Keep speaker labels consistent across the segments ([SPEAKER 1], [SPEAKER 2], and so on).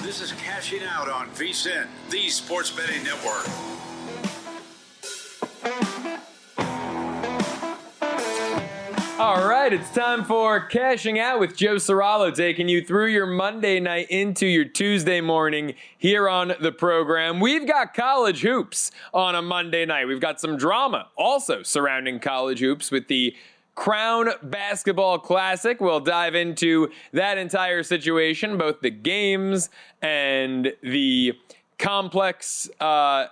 [SPEAKER 1] This is Cashing Out on VSiN, the sports betting network.
[SPEAKER 2] All right, it's time for Cashing Out with Joe Ceraulo, taking you through your Monday night into your Tuesday morning here on the program. We've got college hoops on a Monday night. We've got some drama also surrounding college hoops with the Crown Basketball Classic. We'll dive into that entire situation, both the games and the complex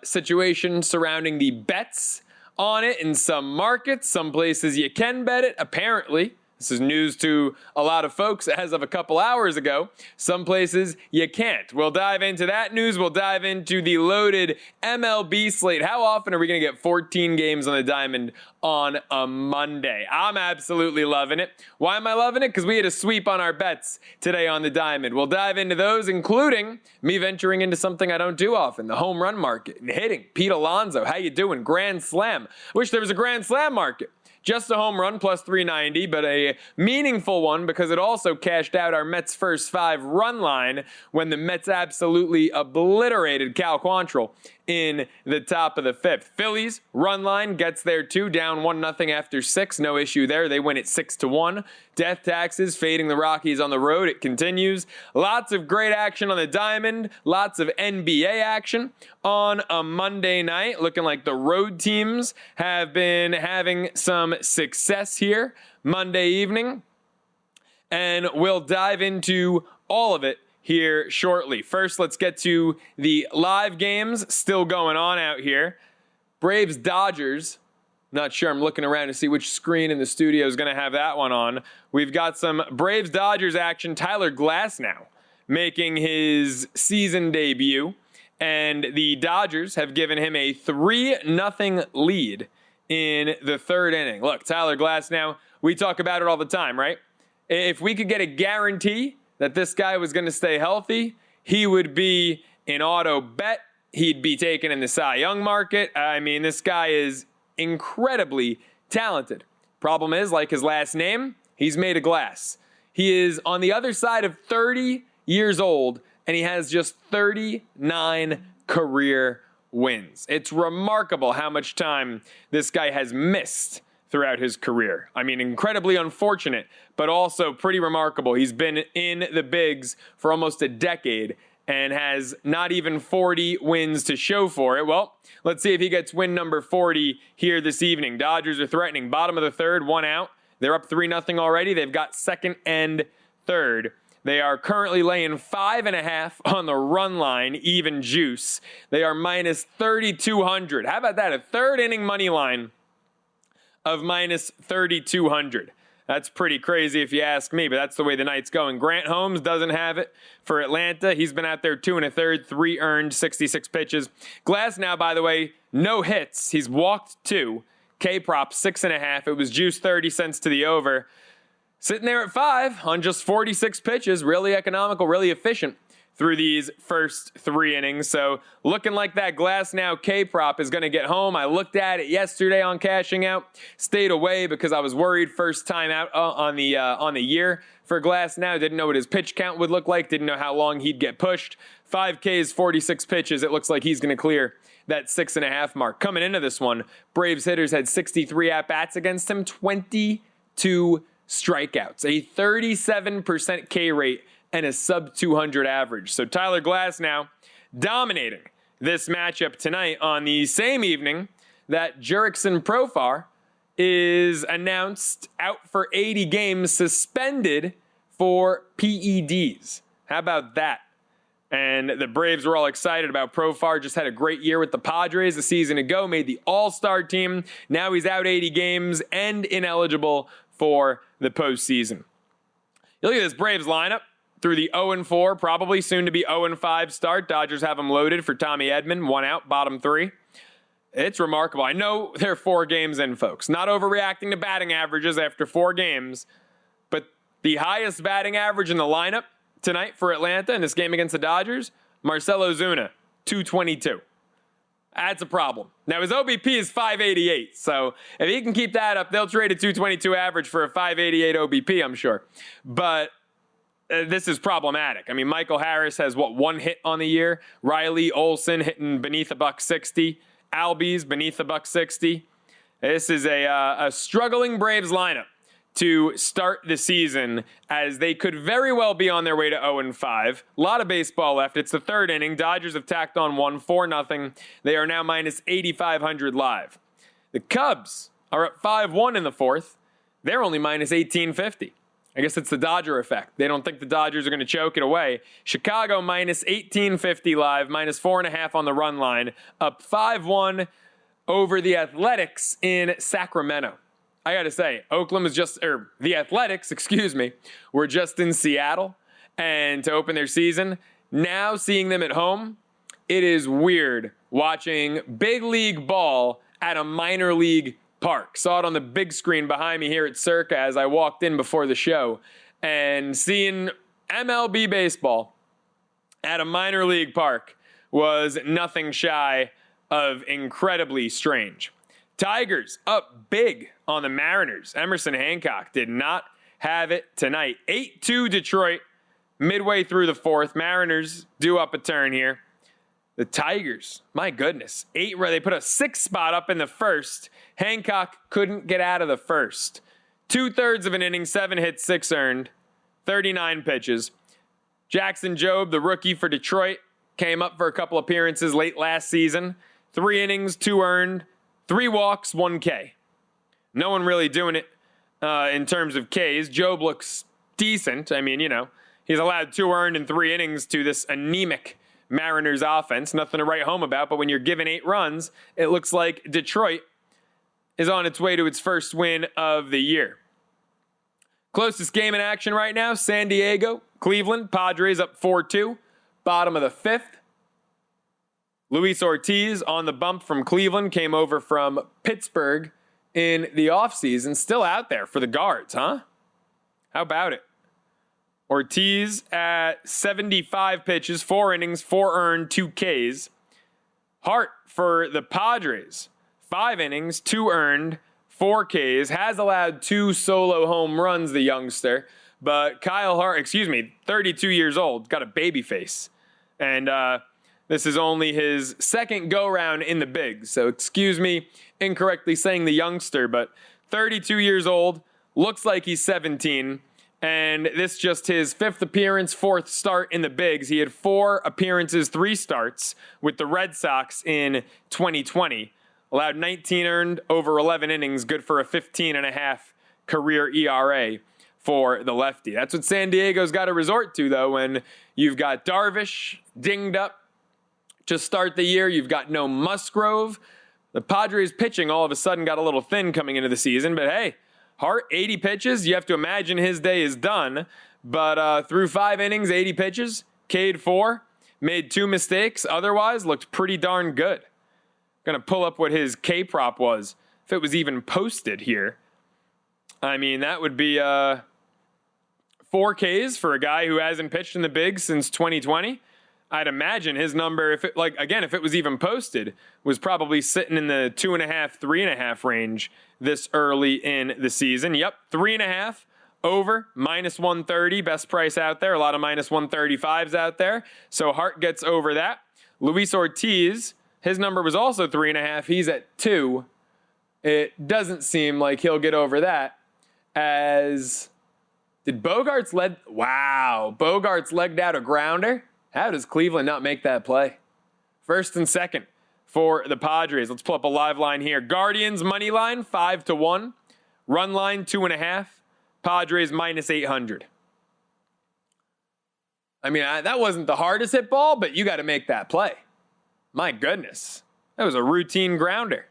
[SPEAKER 2] situation surrounding the bets on it in some markets. Some places you can bet it, apparently. This is news to a lot of folks as of a couple hours ago. Some places you can't. We'll dive into that news. We'll dive into the loaded MLB slate. How often are we going to get 14 games on the diamond on a Monday? I'm absolutely loving it. Why am I loving it? Because we had a sweep on our bets today on the diamond. We'll dive into those, including me venturing into something I don't do often, the home run market and hitting. Pete Alonso, how you doing? Grand Slam. Wish there was a Grand Slam market. Just a home run plus 390, but a meaningful one because it also cashed out our Mets' first 5 run line when the Mets absolutely obliterated Cal Quantrill in the top of the 5th. Phillies run line gets there too, down 1-0 after 6. No issue there. They win it 6-1. Death taxes fading the Rockies on the road. It continues. Lots of great action on the diamond. Lots of NBA action on a Monday night. Looking like the road teams have been having some success here Monday evening. And we'll dive into all of it here shortly. First, let's get to the live games still going on out here. Braves-Dodgers. Not sure. I'm looking around to see which screen in the studio is going to have that one on. We've got some Braves-Dodgers action. Tyler Glasnow making his season debut. And the Dodgers have given him a 3-0 lead in the 3rd inning. Look, Tyler Glasnow, we talk about it all the time, right? If we could get a guarantee that this guy was going to stay healthy, he would be an auto bet. He'd be taken in the Cy Young market. I mean, this guy is incredibly talented. Problem is, like his last name, he's made of glass. He is on the other side of 30 years old, and he has just 39 career wins. It's remarkable how much time this guy has missed throughout his career. I mean, incredibly unfortunate, but also pretty remarkable. He's been in the bigs for almost a decade and has not even 40 wins to show for it. Well, let's see if he gets win number 40 here this evening. Dodgers are threatening. Bottom of the 3rd, 1 out. They're up 3-0 already. They've got 2nd and 3rd. They are currently laying 5.5 on the run line, even juice. They are minus 3,200. How about that? A 3rd inning money line of minus 3,200. That's pretty crazy if you ask me, but that's the way the night's going. Grant Holmes doesn't have it for Atlanta. He's been out there 2 1/3, 3 earned, 66 pitches. Glasnow, by the way, no hits. He's walked 2. K-prop 6.5. It was juice 30 cents to the over. Sitting there at 5 on just 46 pitches. Really economical, really efficient through these first 3 innings. So looking like that Glasnow K-prop is going to get home. I looked at it yesterday on Cashing Out. Stayed away because I was worried first time out on the year for Glasnow. Didn't know what his pitch count would look like. Didn't know how long he'd get pushed. 5 Ks, 46 pitches. It looks like he's going to clear that 6.5 mark. Coming into this one, Braves hitters had 63 at-bats against him, 22 strikeouts, a 37% K rate, and a sub-200 average. So Tyler Glasnow dominating this matchup tonight on the same evening that Jurickson Profar is announced out for 80 games, suspended for PEDs. How about that? And the Braves were all excited about Profar. Just had a great year with the Padres a season ago, made the All-Star team. Now he's out 80 games and ineligible for the postseason. You look at this Braves lineup through the 0-4, probably soon to be 0-5 start. Dodgers have them loaded for Tommy Edman, 1 out, bottom 3. It's remarkable. I know they're 4 games in, folks. Not overreacting to batting averages after 4 games, but the highest batting average in the lineup tonight for Atlanta in this game against the Dodgers, Marcell Ozuna, 222. That's a problem. Now, his OBP is 588, so if he can keep that up, they'll trade a 222 average for a 588 OBP, I'm sure. But this is problematic. I mean, Michael Harris has, one hit on the year? Riley Olson hitting beneath $160. Albies beneath $160. This is a struggling Braves lineup to start the season, as they could very well be on their way to 0-5. A lot of baseball left. It's the third inning. Dodgers have tacked on 4-0. They are now minus 8,500 live. The Cubs are up 5-1 in the fourth. They're only minus 1850. I guess it's the Dodger effect. They don't think the Dodgers are going to choke it away. Chicago minus 1850 live, minus 4.5 on the run line, up 5-1 over the Athletics in Sacramento. I got to say, the Athletics, were just in Seattle and to open their season. Now seeing them at home, it is weird watching big league ball at a minor league park. Saw it on the big screen behind me here at Circa as I walked in before the show, and seeing MLB baseball at a minor league park was nothing shy of incredibly strange. Tigers up big on the Mariners. Emerson Hancock did not have it tonight. 8-2 Detroit midway through the fourth. Mariners do up a turn here. The Tigers, my goodness, they put a 6 spot up in the first. Hancock couldn't get out of the first. 2/3 of an inning, 7 hits, 6 earned, 39 pitches. Jackson Jobe, the rookie for Detroit, came up for a couple appearances late last season. 3 innings, 2 earned, 3 walks, 1 K. No one really doing it in terms of Ks. Jobe looks decent. I mean, he's allowed 2 earned in 3 innings to this anemic Mariners offense. Nothing to write home about, but when you're given 8 runs, it looks like Detroit is on its way to its first win of the year. Closest game in action right now, San Diego, Cleveland. Padres up 4-2, bottom of the 5th. Luis Ortiz on the bump from Cleveland, came over from Pittsburgh in the offseason. Still out there for the Guards, huh? How about it? Ortiz at 75 pitches, 4 innings, 4 earned, 2 Ks. Hart for the Padres, 5 innings, 2 earned, 4 Ks. Has allowed 2 solo home runs, the youngster. But Kyle Hart, 32 years old, got a baby face. And this is only his second go-round in the bigs. So excuse me incorrectly saying the youngster, but 32 years old, looks like he's 17. And this just his 5th appearance, 4th start in the bigs. He had 4 appearances, 3 starts with the Red Sox in 2020. Allowed 19 earned over 11 innings, good for a 15.5 career ERA for the lefty. That's what San Diego's got to resort to, though, when you've got Darvish dinged up to start the year. You've got no Musgrove. The Padres pitching all of a sudden got a little thin coming into the season, but hey, Hart, 80 pitches. You have to imagine his day is done. But through 5 innings, 80 pitches, K'd 4, made 2 mistakes. Otherwise, looked pretty darn good. Going to pull up what his K prop was, if it was even posted here. I mean, that would be 4 Ks for a guy who hasn't pitched in the bigs since 2020. I'd imagine his number, if it was even posted, was probably sitting in the 2.5, 3.5 range this early in the season. Yep, 3.5 over, minus 130, best price out there. A lot of minus 135s out there. So Hart gets over that. Luis Ortiz, his number was also 3.5. He's at 2. It doesn't seem like he'll get over that. Did Bogarts Bogarts legged out a grounder? How does Cleveland not make that play? 1st and 2nd for the Padres. Let's pull up a live line here. Guardians money line 5-1. Run line 2.5. Padres minus 800. I mean, that wasn't the hardest hit ball, but you got to make that play. My goodness. That was a routine grounder.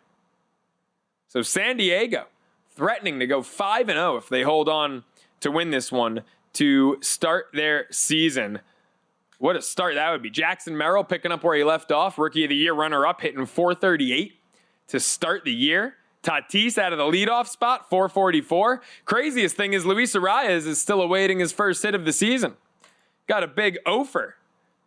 [SPEAKER 2] So San Diego threatening to go 5-0 if they hold on to win this one to start their season. What a start that would be. Jackson Merrill picking up where he left off. Rookie of the Year runner-up, hitting 438 to start the year. Tatis out of the leadoff spot, 444. Craziest thing is Luis Arias is still awaiting his first hit of the season. Got a big offer.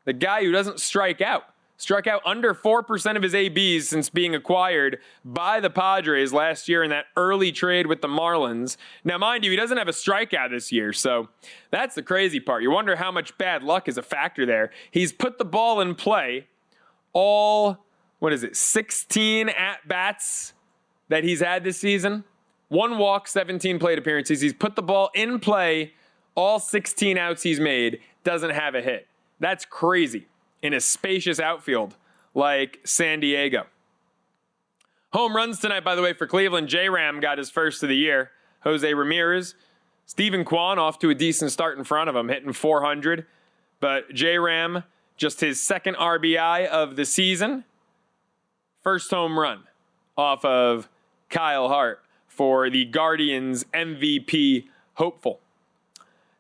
[SPEAKER 2] The guy who doesn't strike out Struck out under 4% of his ABs since being acquired by the Padres last year in that early trade with the Marlins. Now, mind you, he doesn't have a strikeout this year, so that's the crazy part. You wonder how much bad luck is a factor there. He's put the ball in play all, 16 at-bats that he's had this season. 1 walk, 17 plate appearances. He's put the ball in play, all 16 outs he's made, doesn't have a hit. That's crazy in a spacious outfield like San Diego. Home runs tonight, by the way, for Cleveland. J-Ram got his first of the year. Jose Ramirez. Steven Kwan off to a decent start in front of him, hitting 400. But J-Ram, just his second RBI of the season. First home run off of Kyle Hart for the Guardians MVP hopeful.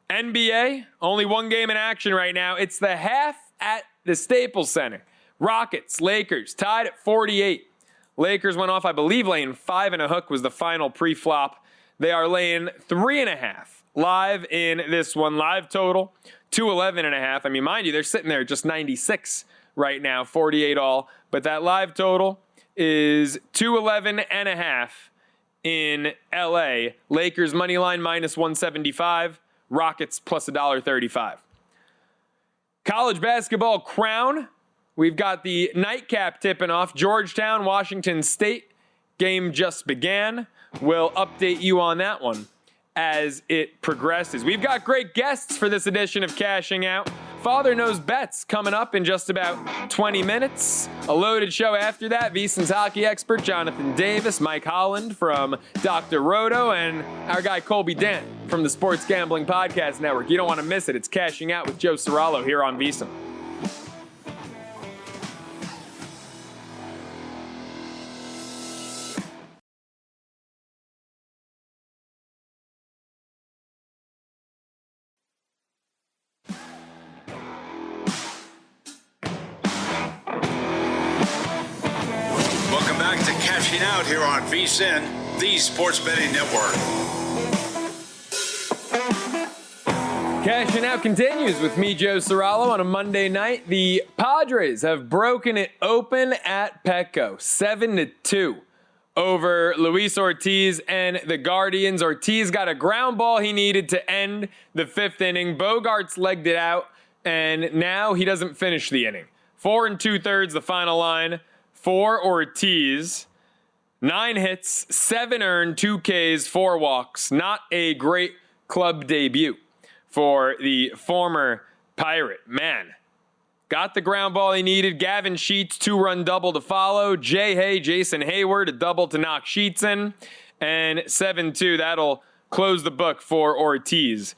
[SPEAKER 2] NBA, only one game in action right now. It's the half at the Staples Center. Rockets, Lakers, tied at 48. Lakers went off, I believe, laying 5 and a hook was the final pre-flop. They are laying 3.5 live in this one. Live total, 211.5. I mean, mind you, they're sitting there at just 96 right now, 48 all. But that live total is 211.5 in LA. Lakers money line minus 175. Rockets plus $1.35. College basketball crown. We've got the nightcap tipping off. Georgetown, Washington State. Game just began. We'll update you on that one as it progresses. We've got great guests for this edition of Cashing Out. Father Knows Bets coming up in just about 20 minutes. A loaded show after that. VSiN's hockey expert Jonathan Davis, Mike Holland from Dr. Roto, and our guy Colby Dent from the Sports Gambling Podcast Network. You don't want to miss it. It's Cashing Out with Joe Ceraulo here on VSiN.
[SPEAKER 1] Cashing Out here on VSiN, the Sports Betting Network.
[SPEAKER 2] Cashing Out continues with me, Joe Ceraulo, on a Monday night. The Padres have broken it open at Petco, 7-2 over Luis Ortiz and the Guardians. Ortiz got a ground ball he needed to end the 5th inning. Bogarts legged it out, and now he doesn't finish the inning. 4 2/3 the final line for Ortiz. 9 hits, 7 earned, 2 Ks, 4 walks. Not a great club debut for the former Pirate. Man, got the ground ball he needed. Gavin Sheets, 2-run double to follow. Jay Hay, Jason Hayward, a double to knock Sheets in. And 7-2, that'll close the book for Ortiz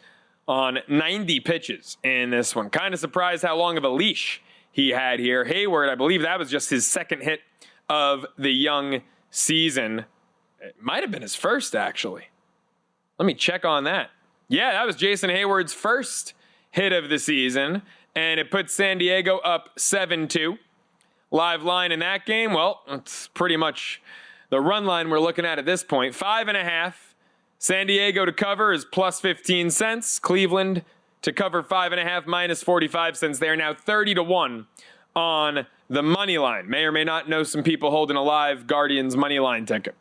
[SPEAKER 2] on 90 pitches in this one. Kind of surprised how long of a leash he had here. Hayward, I believe that was just his second hit of the young season. It might have been his first, actually. Let me check on that. Yeah, that was Jason Hayward's first hit of the season, and it puts San Diego up 7-2. Live line in that game, well, it's pretty much the run line we're looking at this point. 5.5. San Diego to cover is plus 15 cents. Cleveland to cover 5.5 minus 45 cents. They are now 30-1 on the money line. May or may not know some people holding a live Guardians money line ticket.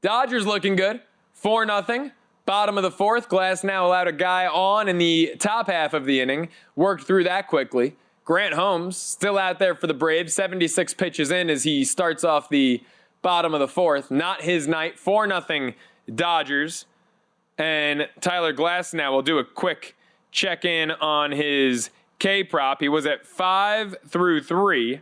[SPEAKER 2] Dodgers looking good. 4-0. Bottom of the 4th. Glass now allowed a guy on in the top half of the inning. Worked through that quickly. Grant Holmes still out there for the Braves. 76 pitches in as he starts off the bottom of the 4th. Not his night. 4-0 Dodgers. And Tyler Glasnow will do a quick check-in on his K-prop. He was at 5 through 3.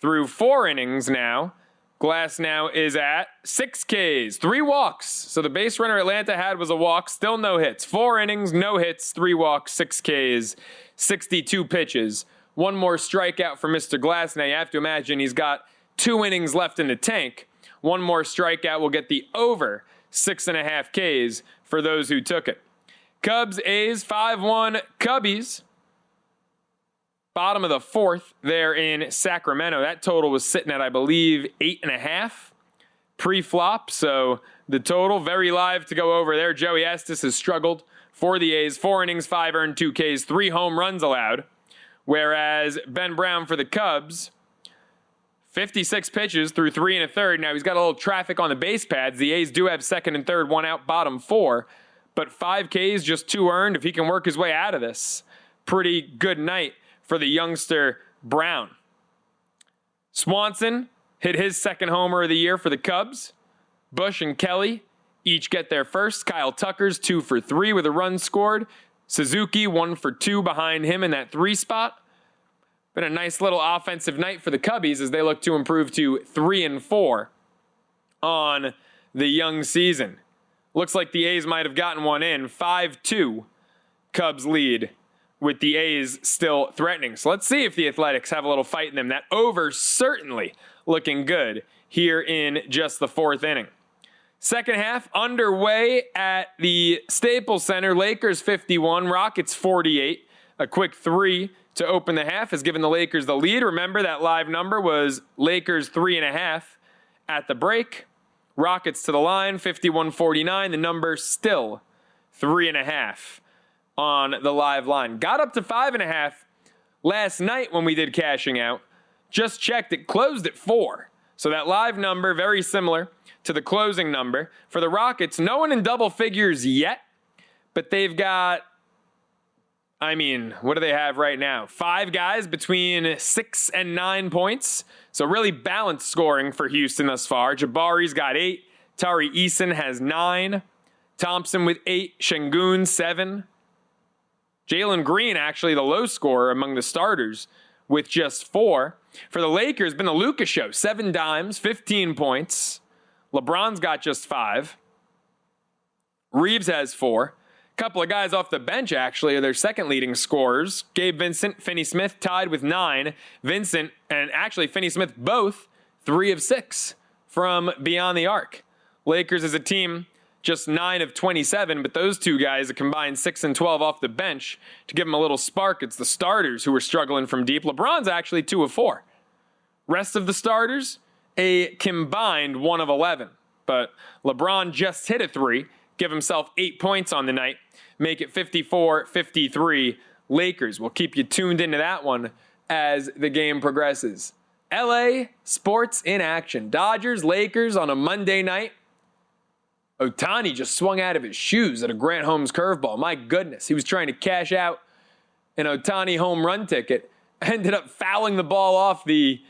[SPEAKER 2] Through 4 innings now. Glasnow is at 6 Ks, 3 walks. So the base runner Atlanta had was a walk, still no hits. 4 innings, no hits, 3 walks, 6 Ks, 62 pitches. 1 more strikeout for Mr. Glasnow. You have to imagine he's got 2 innings left in the tank. 1 more strikeout will get the over 6.5 Ks for those who took it. Cubs, A's, 5-1 Cubbies. Bottom of the 4th there in Sacramento. That total was sitting at, I believe, 8.5 pre-flop. So the total, very live to go over there. Joey Estes has struggled for the A's. 4 innings, 5 earned, 2 Ks, 3 home runs allowed. Whereas Ben Brown for the Cubs, 56 pitches through 3 1/3. Now he's got a little traffic on the base pads. The A's do have second and third, one out, bottom 4. But 5 Ks, just 2 earned. If he can work his way out of this, pretty good night for the youngster Brown. Swanson hit his second homer of the year for the Cubs. Bush and Kelly each get their first. Kyle Tucker's 2 for 3 with a run scored. Suzuki 1 for 2 behind him in that 3 spot. Been a nice little offensive night for the Cubbies as they look to improve to 3-4 on the young season. Looks like the A's might have gotten one in. 5-2 Cubs lead with the A's still threatening. So let's see if the Athletics have a little fight in them. That over certainly looking good here in just the 4th inning. Second half underway at the Staples Center. Lakers 51, Rockets 48. A quick 3 to open the half has given the Lakers the lead. Remember that live number was Lakers 3.5 at the break. Rockets to the line, 51-49. The number still 3.5 on the live line. Got up to 5.5 last night when we did cashing out. Just checked, it closed at 4. So that live number, very similar to the closing number. For the Rockets, no one in double figures yet, but they've got, what do they have right now? 5 guys between 6 and 9 points. So really balanced scoring for Houston thus far. Jabari's got 8. Tari Eason has 9. Thompson with 8. Şengün 7. Jalen Green, actually the low scorer among the starters, with just 4. For the Lakers, been the Luka show. 7 dimes, 15 points. LeBron's got just 5. Reeves has 4. Couple of guys off the bench, actually, are their second leading scorers. Gabe Vincent, Finney Smith tied with 9. Vincent and actually Finney Smith both 3 of 6 from beyond the arc. Lakers as a team just 9 of 27, but those 2 guys a combined 6 and 12 off the bench to give them a little spark. It's the starters who were struggling from deep. LeBron's actually 2 of 4. Rest of the starters, a combined 1 of 11. But LeBron just hit a 3, give himself 8 points on the night, make it 54-53 Lakers. We'll keep you tuned into that one as the game progresses. LA sports in action. Dodgers, Lakers on a Monday night. Ohtani just swung out of his shoes at a Grant Holmes curveball. My goodness, he was trying to cash out an Ohtani home run ticket. Ended up fouling the ball off the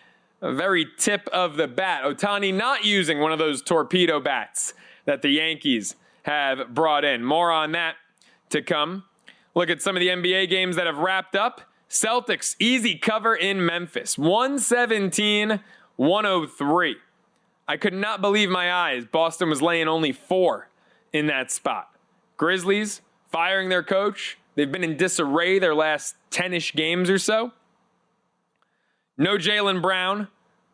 [SPEAKER 2] very tip of the bat. Ohtani not using one of those torpedo bats that the Yankees have brought in. More on that to come. Look at some of the NBA games that have wrapped up. Celtics, easy cover in Memphis. 117-103. I could not believe my eyes. Boston was laying only 4 in that spot. Grizzlies firing their coach. They've been in disarray their last 10-ish games or so. No Jaylen Brown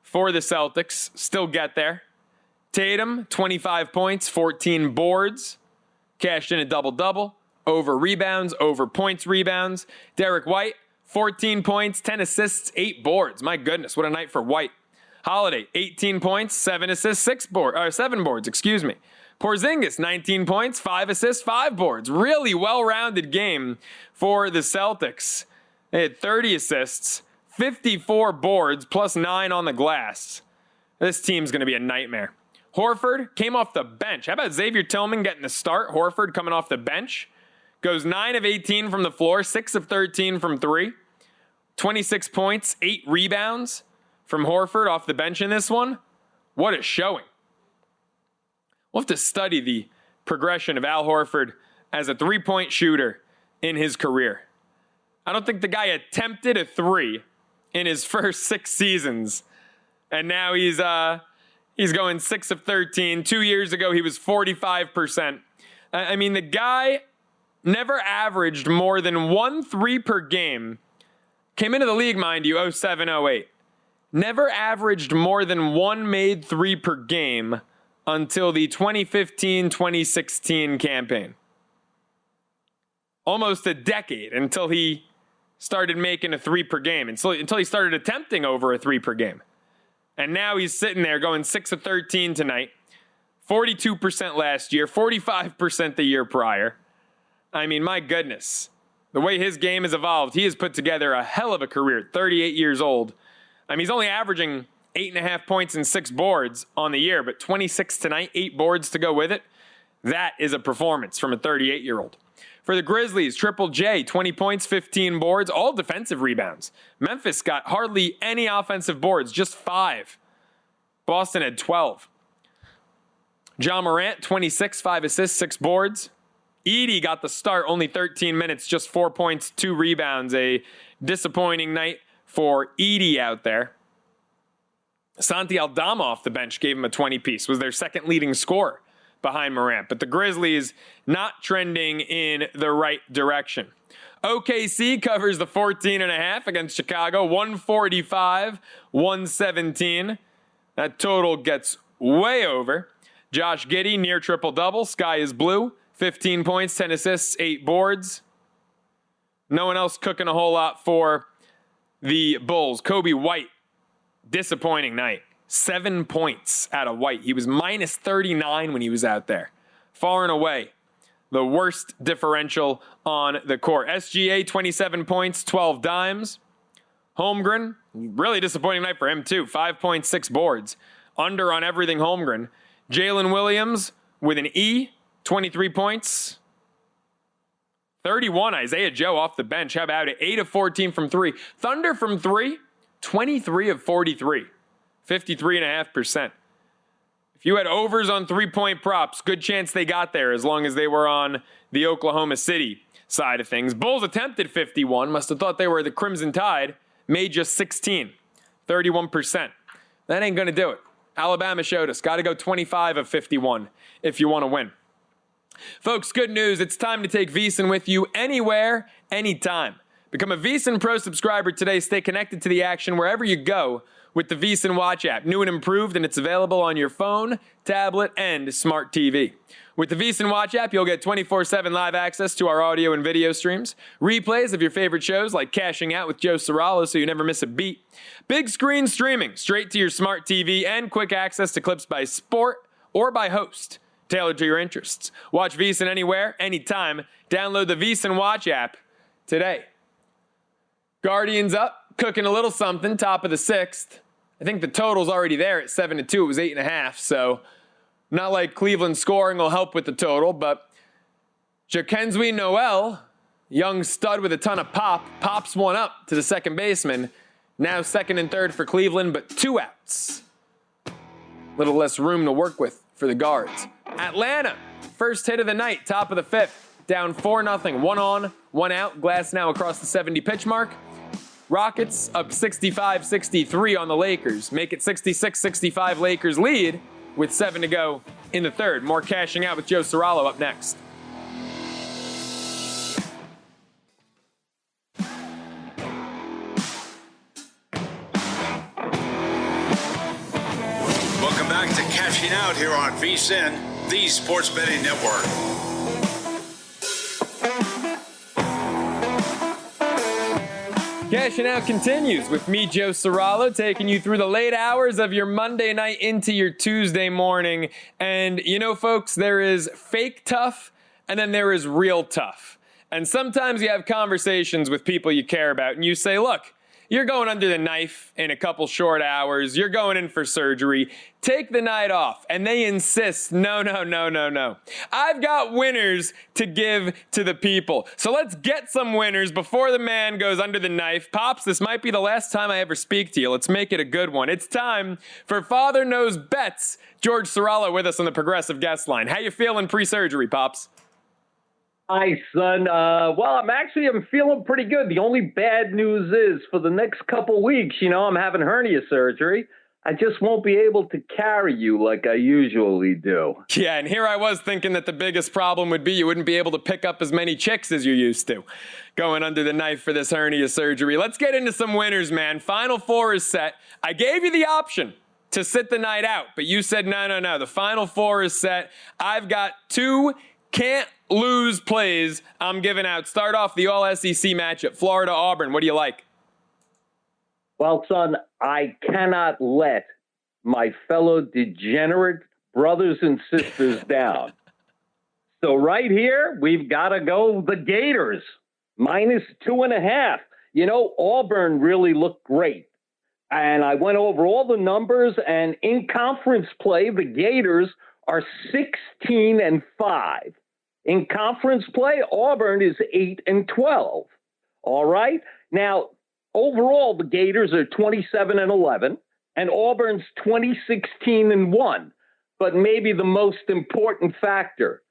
[SPEAKER 2] for the Celtics. Still get there. Tatum, 25 points, 14 boards. Cashed in a double-double. Over rebounds, over points rebounds. Derek White, 14 points, 10 assists, 8 boards. My goodness, what a night for White. Holiday, 18 points, 7 assists, 7 boards, Porzingis, 19 points, 5 assists, 5 boards. Really well-rounded game for the Celtics. They had 30 assists, 54 boards, plus 9 on the glass. This team's going to be a nightmare. Horford came off the bench. How about Xavier Tillman getting the start? Horford coming off the bench. Goes 9 of 18 from the floor, 6 of 13 from 3. 26 points, 8 rebounds from Horford off the bench in this one. What a showing. We'll have to study the progression of Al Horford as a three-point shooter in his career. I don't think the guy attempted a 3 in his first 6 seasons. And now he's going 6 of 13. 2 years ago, he was 45%. The guy never averaged more than 1 3 per game. Came into the league, mind you, 07-08. Never averaged more than 1 made 3 per game until the 2015-2016 campaign. Almost a decade until he started making a 3 per game, until he started attempting over a 3 per game. And now he's sitting there going 6 of 13 tonight, 42% last year, 45% the year prior. My goodness. The way his game has evolved, he has put together a hell of a career, 38 years old. I mean, he's only averaging 8.5 points and 6 boards on the year, but 26 tonight, 8 boards to go with it. That is a performance from a 38-year-old. For the Grizzlies, Triple J, 20 points, 15 boards, all defensive rebounds. Memphis got hardly any offensive boards, just 5. Boston had 12. John Morant, 26, 5 assists, 6 boards. Edey got the start, only 13 minutes, just 4 points, 2 rebounds. A disappointing night for Edey out there. Santi Aldama off the bench gave him a 20-piece, was their second leading scorer behind Morant. But the Grizzlies not trending in the right direction. OKC covers the 14.5 against Chicago, 145-117. That total gets way over. Josh Giddey, near triple-double. Sky is blue. 15 points, 10 assists, 8 boards. No one else cooking a whole lot for the Bulls. Kobe White, disappointing night. 7 points out of White. He was minus 39 when he was out there. Far and away, the worst differential on the court. SGA, 27 points, 12 dimes. Holmgren, really disappointing night for him too. 5 points, 6 boards. Under on everything Holmgren. Jalen Williams with an E, 23 points. 31, Isaiah Joe off the bench. How about it? 8 of 14 from 3. Thunder from 3, 23 of 43. 53.5%. If you had overs on 3-point props, good chance they got there as long as they were on the Oklahoma City side of things. Bulls attempted 51. Must have thought they were the Crimson Tide. Made just 16. 31%. That ain't going to do it. Alabama showed us. Got to go 25 of 51 if you want to win. Folks, good news. It's time to take VSiN with you anywhere, anytime. Become a VSiN Pro subscriber today. Stay connected to the action wherever you go with the VSiN Watch app. New and improved, and it's available on your phone, tablet, and smart TV. With the VSiN Watch app, you'll get 24/7 live access to our audio and video streams, replays of your favorite shows like Cashing Out with Joe Ceraulo so you never miss a beat, big screen streaming straight to your smart TV, and quick access to clips by sport or by host, tailored to your interests. Watch VSiN anywhere, anytime. Download the VSiN Watch app today. Guardians up, cooking a little something, top of the 6th. I think the total's already there at 7-2. It was 8.5, so not like Cleveland scoring will help with the total, but Jacquincy Noel, young stud with a ton of pop, pops one up to the second baseman. Now second and third for Cleveland, but 2 outs. Little less room to work with for the guards. Atlanta, first hit of the night, top of the 5th. Down 4-0, 1 on, 1 out. Glass now across the 70 pitch mark. Rockets up 65-63 on the Lakers. Make it 66-65 Lakers lead with 7 to go in the third. More Cashing Out with Joe Ceraulo up next.
[SPEAKER 1] Welcome back to Cashing Out here on VSiN, the Sports Betting Network.
[SPEAKER 2] Cashing Out continues with me, Joe Ceraulo, taking you through the late hours of your Monday night into your Tuesday morning. And you know, folks, there is fake tough and then there is real tough. And sometimes you have conversations with people you care about and you say, look, you're going under the knife in a couple short hours. You're going in for surgery. Take the night off. And they insist, no. I've got winners to give to the people. So let's get some winners before the man goes under the knife. Pops, this might be the last time I ever speak to you. Let's make it a good one. It's time for Father Knows Bets. George Ceraulo with us on the Progressive Guest Line. How you feeling pre-surgery, Pops?
[SPEAKER 3] Hi, son. Well, I'm feeling pretty good. The only bad news is for the next couple weeks, I'm having hernia surgery. I just won't be able to carry you like I usually do.
[SPEAKER 2] Yeah, and here I was thinking that the biggest problem would be you wouldn't be able to pick up as many chicks as you used to. Going under the knife for this hernia surgery. Let's get into some winners, man. Final 4 is set. I gave you the option to sit the night out, but you said no. The Final 4 is set. I've got 2 can't lose plays I'm giving out. Start off the All-SEC matchup, Florida-Auburn. What do you like?
[SPEAKER 3] Well, son, I cannot let my fellow degenerate brothers and sisters down. So right here, we've got to go the Gators. minus 2.5. Auburn really looked great. And I went over all the numbers, and in conference play, the Gators are 16-5. In conference play, Auburn is 8-12. All right. Now, overall, the Gators are 27-11, and Auburn's 20-16-1. But maybe the most important factor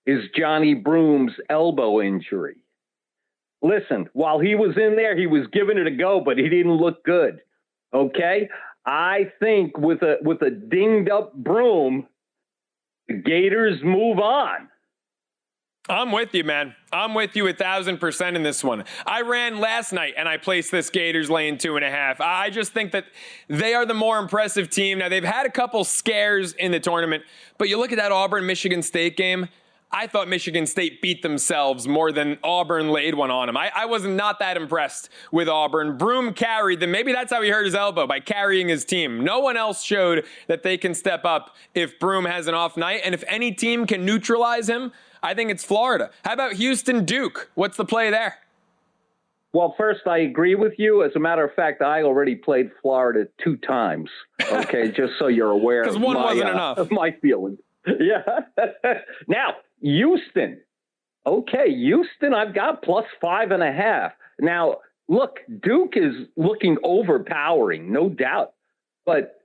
[SPEAKER 3] is Johnny Broom's elbow injury. Listen, while he was in there, he was giving it a go, but he didn't look good. Okay, I think with a dinged up Broom, the Gators move on.
[SPEAKER 2] I'm with you, man. I'm with you 1,000% in this one. I ran last night and I placed this Gators laying 2.5. I just think that they are the more impressive team. Now, they've had a couple scares in the tournament, but you look at that Auburn-Michigan State game, I thought Michigan State beat themselves more than Auburn laid one on them. I was not that impressed with Auburn. Broom carried them. Maybe that's how he hurt his elbow, by carrying his team. No one else showed that they can step up if Broom has an off night. And if any team can neutralize him, I think it's Florida. How about Houston-Duke? What's the play there?
[SPEAKER 3] Well, first, I agree with you. As a matter of fact, I already played Florida 2 times. Okay, just so you're aware.
[SPEAKER 2] Because one wasn't enough.
[SPEAKER 3] Of my feelings. Yeah. Now, Houston. Okay, Houston, I've got plus 5.5. Now, look, Duke is looking overpowering, no doubt. But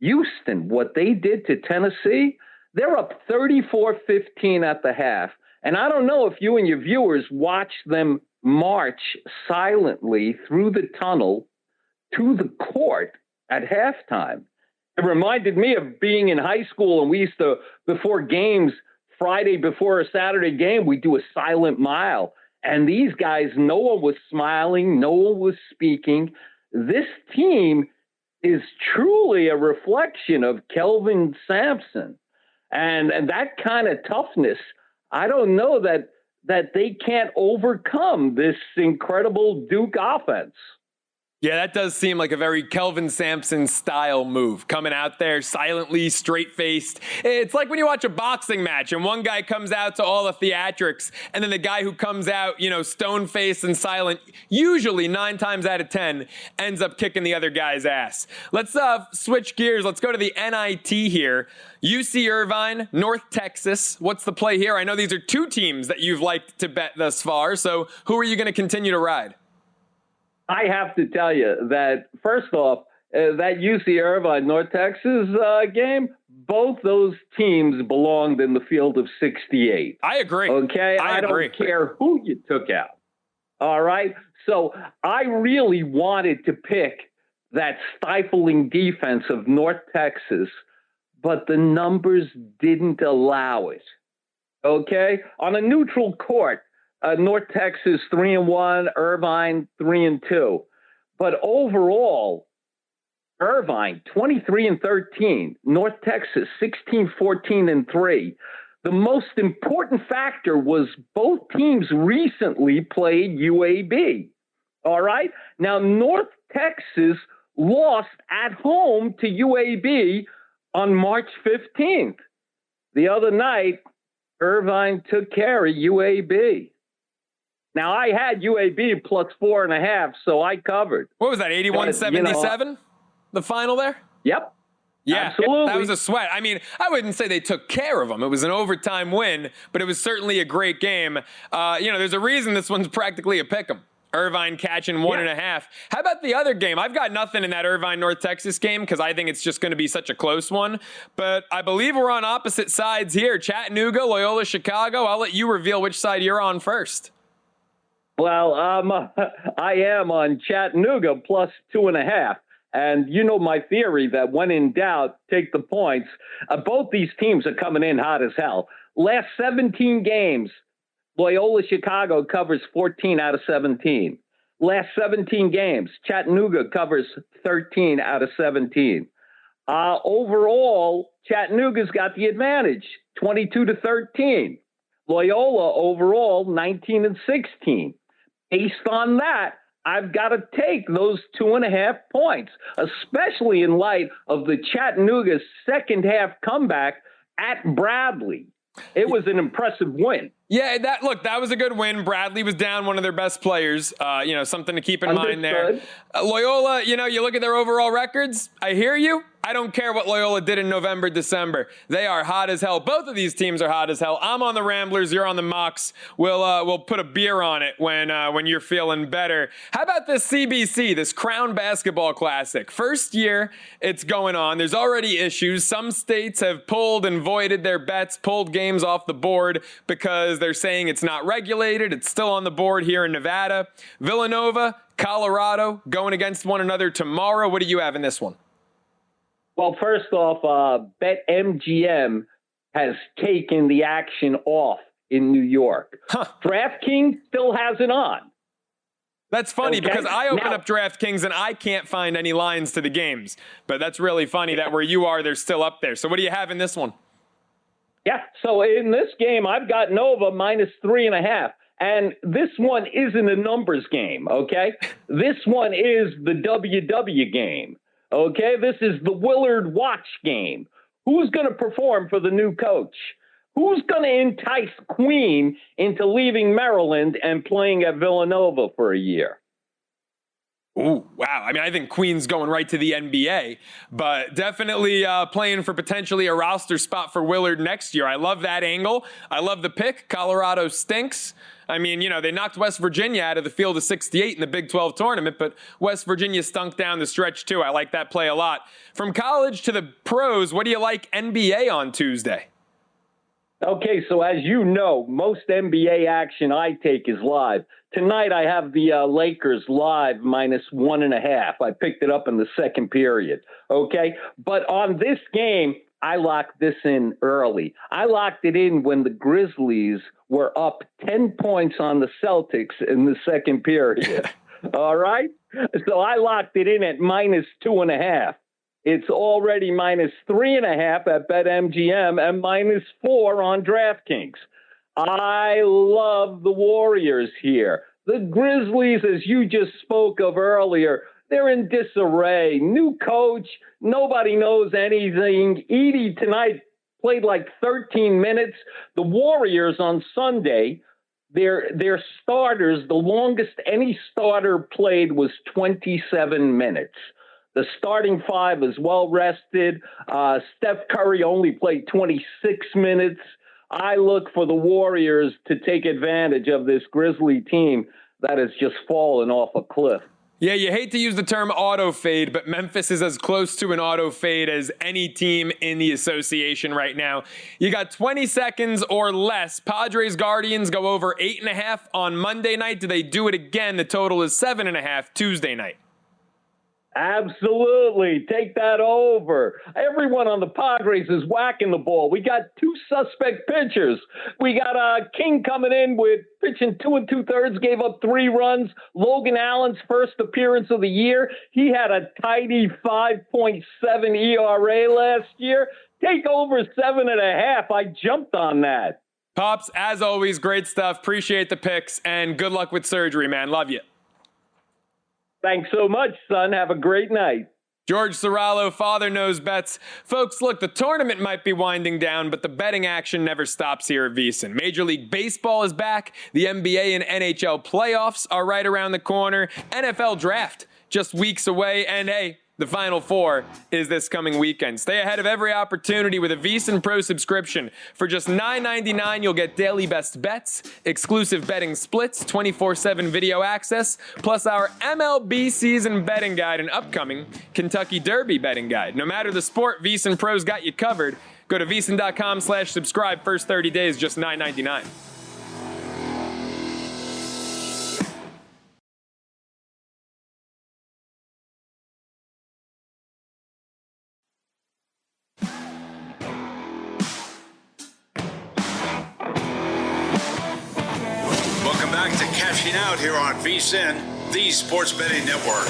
[SPEAKER 3] Houston, what they did to Tennessee, they're up 34-15 at the half. And I don't know if you and your viewers watched them march silently through the tunnel to the court at halftime. It reminded me of being in high school, and we used to, before games, Friday before a Saturday game, we do a silent mile. And these guys, no one was smiling, no one was speaking. This team is truly a reflection of Kelvin Sampson. And that kind of toughness, I don't know that they can't overcome this incredible Duke offense.
[SPEAKER 2] Yeah, that does seem like a very Kelvin Sampson style move. Coming out there silently, straight-faced. It's like when you watch a boxing match and one guy comes out to all the theatrics, and then the guy who comes out, stone-faced and silent, usually 9 times out of 10, ends up kicking the other guy's ass. Let's switch gears. Let's go to the NIT here. UC Irvine, North Texas. What's the play here? I know these are 2 teams that you've liked to bet thus far, so who are you going to continue to ride?
[SPEAKER 3] I have to tell you that, first off, that UC Irvine, North Texas game, both those teams belonged in the field of 68.
[SPEAKER 2] I agree.
[SPEAKER 3] Okay? I don't care who you took out. All right? So I really wanted to pick that stifling defense of North Texas, but the numbers didn't allow it. Okay? On a neutral court, North Texas 3-1, Irvine 3-2. But overall, Irvine 23-13, North Texas 16-14-3. The most important factor was both teams recently played UAB. All right? Now, North Texas lost at home to UAB on March 15th. The other night, Irvine took care of UAB. Now, I had UAB plus 4.5, so I covered.
[SPEAKER 2] What was that, 81-77, the final there?
[SPEAKER 3] Yep.
[SPEAKER 2] Yeah,
[SPEAKER 3] absolutely.
[SPEAKER 2] That was a sweat. I mean, I wouldn't say they took care of them. It was an overtime win, but it was certainly a great game. There's a reason this one's practically a pick'em. Irvine catching 1.5. How about the other game? I've got nothing in that Irvine-North Texas game because I think it's just going to be such a close one. But I believe we're on opposite sides here. Chattanooga, Loyola, Chicago. I'll let you reveal which side you're on first.
[SPEAKER 3] Well, I am on Chattanooga plus 2.5. And you know my theory that when in doubt, take the points. Both these teams are coming in hot as hell. Last 17 games, Loyola Chicago covers 14 out of 17. Last 17 games, Chattanooga covers 13 out of 17. Overall, Chattanooga's got the advantage, 22-13. Loyola overall, 19-16. Based on that, I've got to take those 2.5 points, especially in light of the Chattanooga's second half comeback at Bradley. It was an impressive win.
[SPEAKER 2] Yeah, that was a good win. Bradley was down, one of their best players. Something to keep in mind there. Loyola, you look at their overall records. I hear you. I don't care what Loyola did in November, December. They are hot as hell. Both of these teams are hot as hell. I'm on the Ramblers. You're on the Mocs. We'll put a beer on it when you're feeling better. How about this CBC, this Crown Basketball Classic? First year it's going on. There's already issues. Some states have pulled and voided their bets, pulled games off the board because they're saying it's not regulated. It's still on the board here in Nevada. Villanova, Colorado going against one another tomorrow. What do you have in this one?
[SPEAKER 3] Well, first off, BetMGM has taken the action off in New York. DraftKings still has it on.
[SPEAKER 2] That's funny because I open up DraftKings and I can't find any lines to the games. But that's really funny that where you are, they're still up there. So what do you have in this one?
[SPEAKER 3] Yeah, so in this game, I've got Nova -3.5. And this one isn't a numbers game, okay? This one is the WW game. Okay, this is the Willard Watch game. Who's going to perform for the new coach? Who's going to entice Queen into leaving Maryland and playing at Villanova for a year?
[SPEAKER 2] Ooh, wow. I mean, I think Queen's going right to the NBA, but definitely playing for potentially a roster spot for Willard next year. I love that angle. I love the pick. Colorado stinks. I mean, they knocked West Virginia out of the field of 68 in the Big 12 tournament, but West Virginia stunk down the stretch too. I like that play a lot. From college to the pros, what do you like NBA on Tuesday?
[SPEAKER 3] Okay, so as you know, most NBA action I take is live. Tonight I have the Lakers live -1.5. I picked it up in the second period. Okay, but on this game, I locked this in early. I locked it in when the Grizzlies were up 10 points on the Celtics in the second period. All right? So I locked it in at -2.5. It's already -3.5 at BetMGM and -4 on DraftKings. I love the Warriors here. The Grizzlies, as you just spoke of earlier, they're in disarray. New coach. Nobody knows anything. Edey tonight played like 13 minutes. The Warriors on Sunday, their starters, the longest any starter played was 27 minutes. The starting five is well rested. Steph Curry only played 26 minutes. I look for the Warriors to take advantage of this Grizzly team that has just fallen off a cliff.
[SPEAKER 2] Yeah, you hate to use the term auto fade, but Memphis is as close to an auto fade as any team in the association right now. You got 20 seconds or less. Padres Guardians go over 8.5 on Monday night. Do they do it again? The total is 7.5 Tuesday night.
[SPEAKER 3] Absolutely. Take that over. Everyone on the Padres is whacking the ball. We got two suspect pitchers. We got King coming in with pitching 2 2/3, gave up 3 runs. Logan Allen's first appearance of the year. He had a tidy 5.7 ERA last year. Take over 7.5. I jumped on that.
[SPEAKER 2] Pops, as always, great stuff. Appreciate the picks and good luck with surgery, man. Love you.
[SPEAKER 3] Thanks so much, son. Have a great night.
[SPEAKER 2] George Ceraulo, Father Knows Bets. Folks, look, the tournament might be winding down, but the betting action never stops here at VSiN. Major League Baseball is back. The NBA and NHL playoffs are right around the corner. NFL draft just weeks away. And hey, the Final Four is this coming weekend. Stay ahead of every opportunity with a VSiN Pro subscription. For just $9.99, you'll get daily best bets, exclusive betting splits, 24/7 video access, plus our MLB season betting guide and upcoming Kentucky Derby betting guide. No matter the sport, VSiN Pro's got you covered. Go to VSiN.com/subscribe. First 30 days, just $9.99.
[SPEAKER 1] Cashing out here on VSiN, the Sports Betting Network.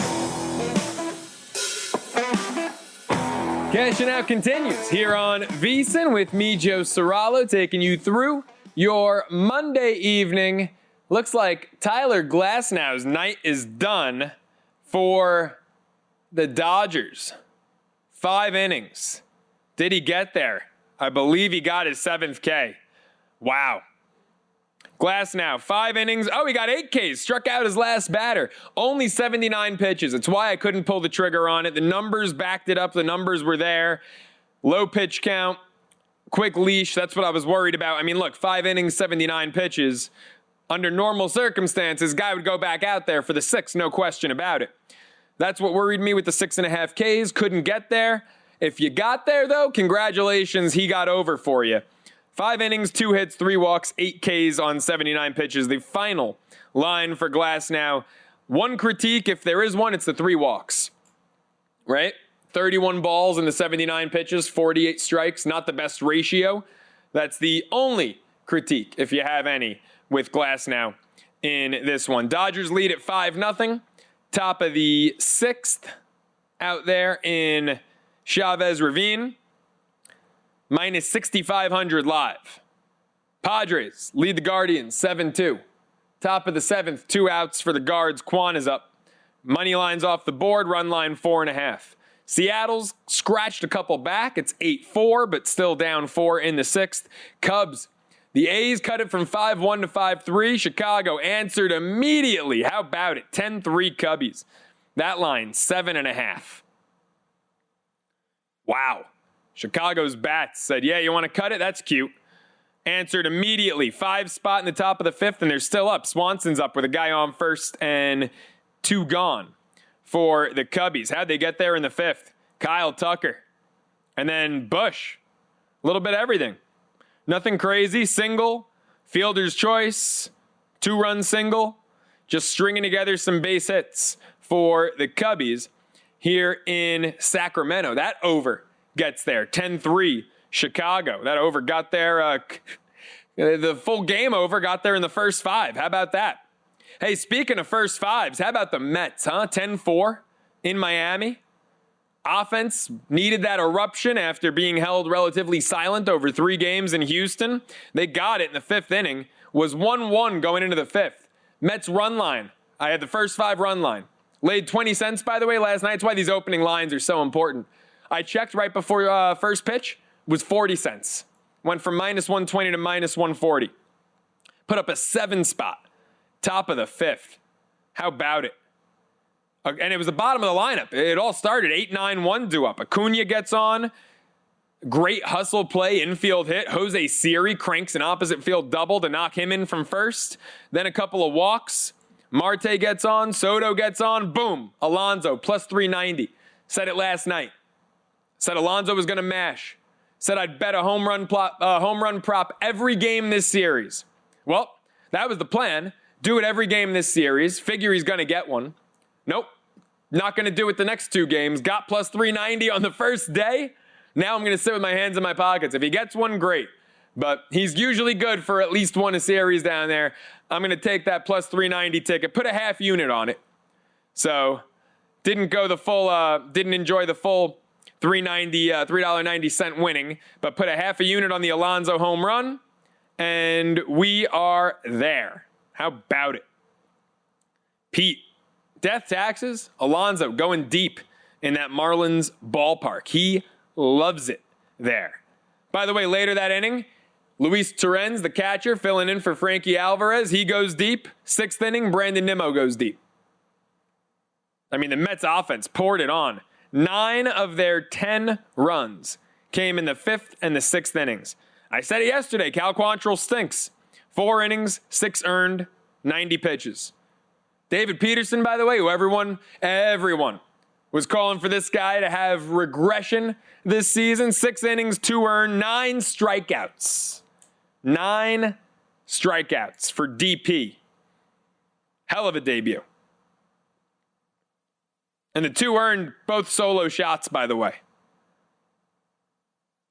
[SPEAKER 2] Cashing out continues here on VSiN with me, Joe Ceraulo, taking you through your Monday evening. Looks like Tyler Glasnow's night is done for the Dodgers. 5 innings. Did he get there? I believe he got his 7th K. Wow. Glass now, 5 innings. Oh, he got 8 Ks. Struck out his last batter. Only 79 pitches. It's why I couldn't pull the trigger on it. The numbers backed it up. The numbers were there. Low pitch count. Quick leash. That's what I was worried about. I mean, look, 5 innings, 79 pitches. Under normal circumstances, guy would go back out there for the 6, no question about it. That's what worried me with the 6.5 Ks. Couldn't get there. If you got there, though, congratulations. He got over for you. 5 innings, 2 hits, 3 walks, 8 Ks on 79 pitches. The final line for Glass now. One critique, if there is one, it's the 3 walks. Right? 31 balls in the 79 pitches, 48 strikes. Not the best ratio. That's the only critique, if you have any, with Glass now in this one. Dodgers lead at 5-0. Top of the 6th out there in Chavez Ravine. Minus 6,500 live. Padres lead the Guardians 7-2. Top of the 7th, 2 outs for the Guards. Quan is up. Money line's off the board. Run line 4.5. Seattle's scratched a couple back. It's 8-4, but still down 4 in the 6th. Cubs. The A's cut it from 5-1 to 5-3. Chicago answered immediately. How about it? 10-3 Cubbies. That line, 7.5. Wow. Chicago's bats said, yeah, you want to cut it? That's cute. Answered immediately. 5 spot in the top of the 5th, and they're still up. Swanson's up with a guy on first and 2 gone for the Cubbies. How'd they get there in the 5th? Kyle Tucker. And then Bush. A little bit of everything. Nothing crazy. Single. Fielder's choice. 2-run single. Just stringing together some base hits for the Cubbies here in Sacramento. That over gets there. 10-3 Chicago. That over got there. The full game over got there in the first 5. How about that? Hey, speaking of first 5s, how about the Mets, huh? 10-4 in Miami. Offense needed that eruption after being held relatively silent over 3 games in Houston. They got it in the 5th inning. Was 1-1 going into the 5th. Mets run line. I had the first 5 run line. Laid 20 cents, by the way, last night. That's why these opening lines are so important. I checked right before first pitch, was 40 cents. Went from minus 120 to minus 140. Put up a 7 spot. Top of the 5th. How about it? And it was the bottom of the lineup. It all started 8-9-1 due up. Acuna gets on. Great hustle play, infield hit. Jose Siri cranks an opposite field double to knock him in from first. Then a couple of walks. Marte gets on. Soto gets on. Boom. Alonso plus 390. Said it last night. Said Alonso was going to mash. Said I'd bet a home run prop every game this series. Well, that was the plan. Do it every game this series. Figure he's going to get one. Nope. Not going to do it the next 2 games. Got plus 390 on the first day. Now I'm going to sit with my hands in my pockets. If he gets one, great. But he's usually good for at least 1 a series down there. I'm going to take that plus 390 ticket. Put a half unit on it. So didn't enjoy the full $3.90 winning, but put a half a unit on the Alonso home run, and we are there. How about it? Pete, death taxes, Alonso going deep in that Marlins ballpark. He loves it there. By the way, later that inning, Luis Torrens, the catcher, filling in for Frankie Alvarez. He goes deep. 6th inning, Brandon Nimmo goes deep. I mean, the Mets offense poured it on. 9 of their 10 runs came in the 5th and the 6th innings. I said it yesterday, Cal Quantrill stinks. 4 innings, 6 earned, 90 pitches. David Peterson, by the way, who everyone was calling for this guy to have regression this season. 6 innings, 2 earned, 9 strikeouts. 9 strikeouts for DP. Hell of a debut. And the 2 earned both solo shots, by the way.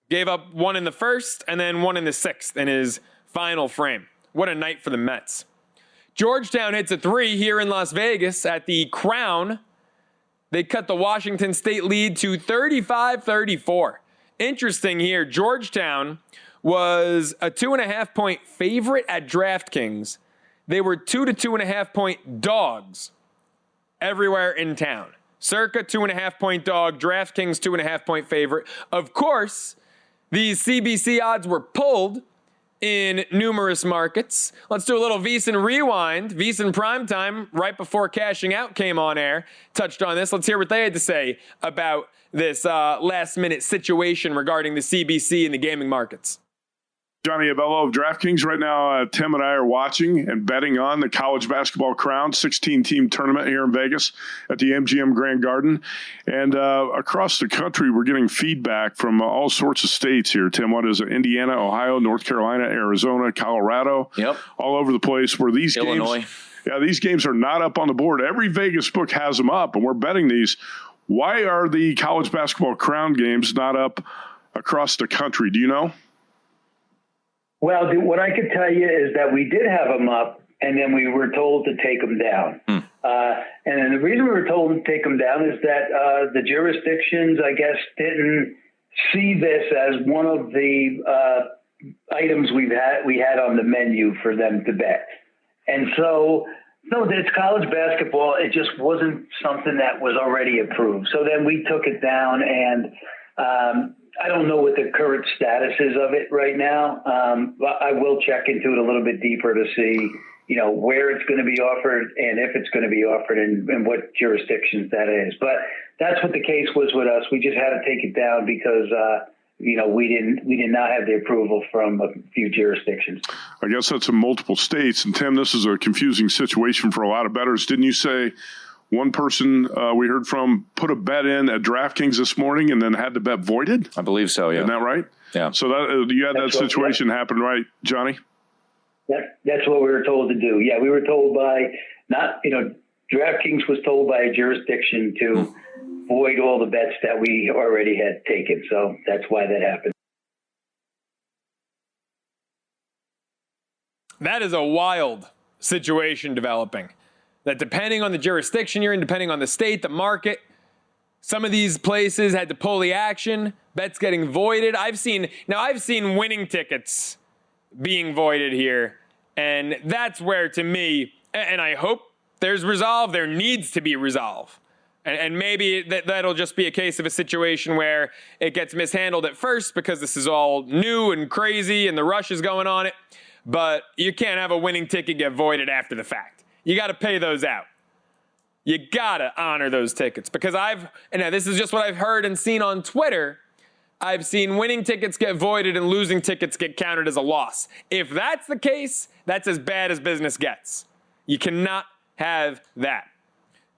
[SPEAKER 2] Gave up 1 in the 1st and then 1 in the 6th in his final frame. What a night for the Mets. Georgetown hits a 3 here in Las Vegas at the Crown. They cut the Washington State lead to 35-34. Interesting here, Georgetown was a 2.5-point favorite at DraftKings. They were 2 to 2.5-point dogs everywhere in town. Circa 2.5-point dog, DraftKings 2.5-point favorite. Of course, these CBC odds were pulled in numerous markets. Let's do a little VSiN rewind. VSiN primetime, right before cashing out came on air, touched on this. Let's hear what they had to say about this last-minute situation regarding the CBC and the gaming markets.
[SPEAKER 4] Johnny Abello of DraftKings. Right now, Tim and I are watching and betting on the College Basketball Crown 16-team tournament here in Vegas at the MGM Grand Garden. And across the country, we're getting feedback from all sorts of states here, Tim. What is it? Indiana, Ohio, North Carolina, Arizona, Colorado.
[SPEAKER 2] Yep.
[SPEAKER 4] All over the place where these
[SPEAKER 2] Illinois.
[SPEAKER 4] games. Yeah, these games are not up on the board. Every Vegas book has them up, and we're betting these. Why are the College Basketball Crown games not up across the country? Do you know?
[SPEAKER 5] Well, what I could tell you is that we did have them up, and then we were told to take them down. And then the reason we were told to take them down is that the jurisdictions, I guess, didn't see this as one of the items we had on the menu for them to bet. And so, no, it's college basketball. It just wasn't something that was already approved. So then we took it down, and I don't know what the current status is of it right now. But I will check into it a little bit deeper to see, where it's going to be offered and if it's going to be offered and what jurisdictions that is. But that's what the case was with us. We just had to take it down because, we did not have the approval from a few jurisdictions.
[SPEAKER 4] I guess that's in multiple states. And Tim, this is a confusing situation for a lot of bettors. Didn't you say one person we heard from put a bet in at DraftKings this morning and then had the bet voided?
[SPEAKER 6] I believe so, yeah.
[SPEAKER 4] Isn't that right?
[SPEAKER 6] Yeah.
[SPEAKER 4] So you had that situation happen, right, Johnny?
[SPEAKER 5] That's what we were told to do. Yeah, we were told by DraftKings was told by a jurisdiction to void all the bets that we already had taken. So that's why that happened.
[SPEAKER 2] That is a wild situation developing. That depending on the jurisdiction you're in, depending on the state, the market, some of these places had to pull the action, bets getting voided. I've seen winning tickets being voided here, and that's where, to me, and I hope there's resolve, there needs to be resolve. And maybe that'll just be a case of a situation where it gets mishandled at first because this is all new and crazy and the rush is going on it, but you can't have a winning ticket get voided after the fact. You got to pay those out. You got to honor those tickets because this is just what I've heard and seen on Twitter. I've seen winning tickets get voided and losing tickets get counted as a loss. If that's the case, that's as bad as business gets. You cannot have that.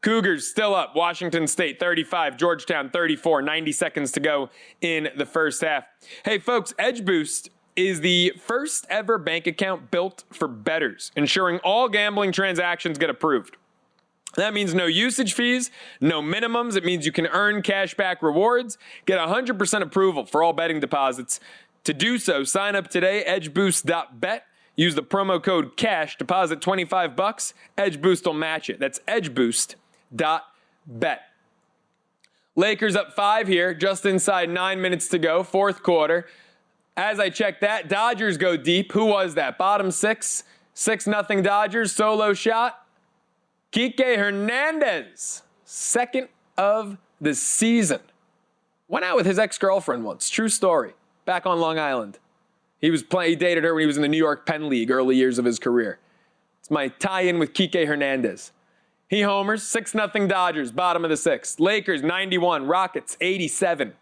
[SPEAKER 2] Cougars still up. Washington State 35, Georgetown 34, 90 seconds to go in the first half. Hey folks, Edge Boost is the first ever bank account built for bettors, ensuring all gambling transactions get approved. That means no usage fees, no minimums. It means you can earn cashback rewards, get 100% approval for all betting deposits. To do so, sign up today, edgeboost.bet. Use the promo code CASH, deposit $25. Edge Boost will match it. That's edgeboost.bet. Lakers up 5 here, just inside 9 minutes to go, fourth quarter. As I check that, Dodgers go deep. Who was that? Bottom 6, 6-0 Dodgers, solo shot. Kike Hernandez, second of the season. Went out with his ex-girlfriend once. True story. Back on Long Island. He dated her when he was in the New York Penn League, early years of his career. It's my tie-in with Kike Hernandez. He homers, 6-0 Dodgers, bottom of the 6th. Lakers, 91. Rockets, 87.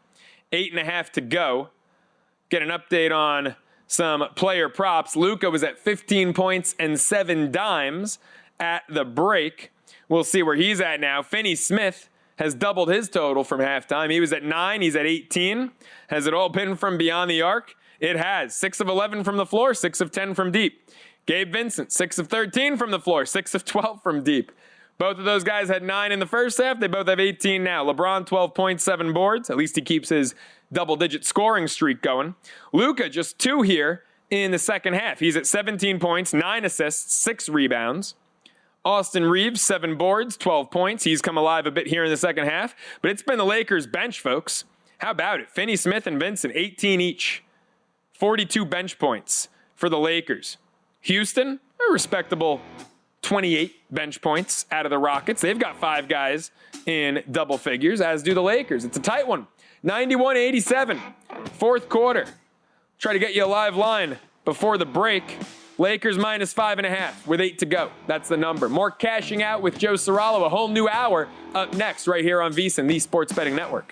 [SPEAKER 2] 8.5 to go. Get an update on some player props. Luka was at 15 points and 7 dimes at the break. We'll see where he's at now. Finney Smith has doubled his total from halftime. He was at 9. He's at 18. Has it all been from beyond the arc? It has. 6 of 11 from the floor, 6 of 10 from deep. Gabe Vincent, 6 of 13 from the floor, 6 of 12 from deep. Both of those guys had 9 in the first half. They both have 18 now. LeBron, 12 points, 7 boards. At least he keeps his double-digit scoring streak going. Luka, just 2 here in the second half. He's at 17 points, 9 assists, 6 rebounds. Austin Reeves, 7 boards, 12 points. He's come alive a bit here in the second half. But it's been the Lakers' bench, folks. How about it? Finney Smith and Vincent, 18 each. 42 bench points for the Lakers. Houston, a respectable 28 bench points out of the Rockets. They've got 5 guys in double figures, as do the Lakers. It's a tight one. 91-87, fourth quarter. Try to get you a live line before the break. Lakers minus 5.5 with 8 to go. That's the number. More Cashing Out with Joe Ceraulo, a whole new hour up next right here on VSiN, the Sports Betting Network.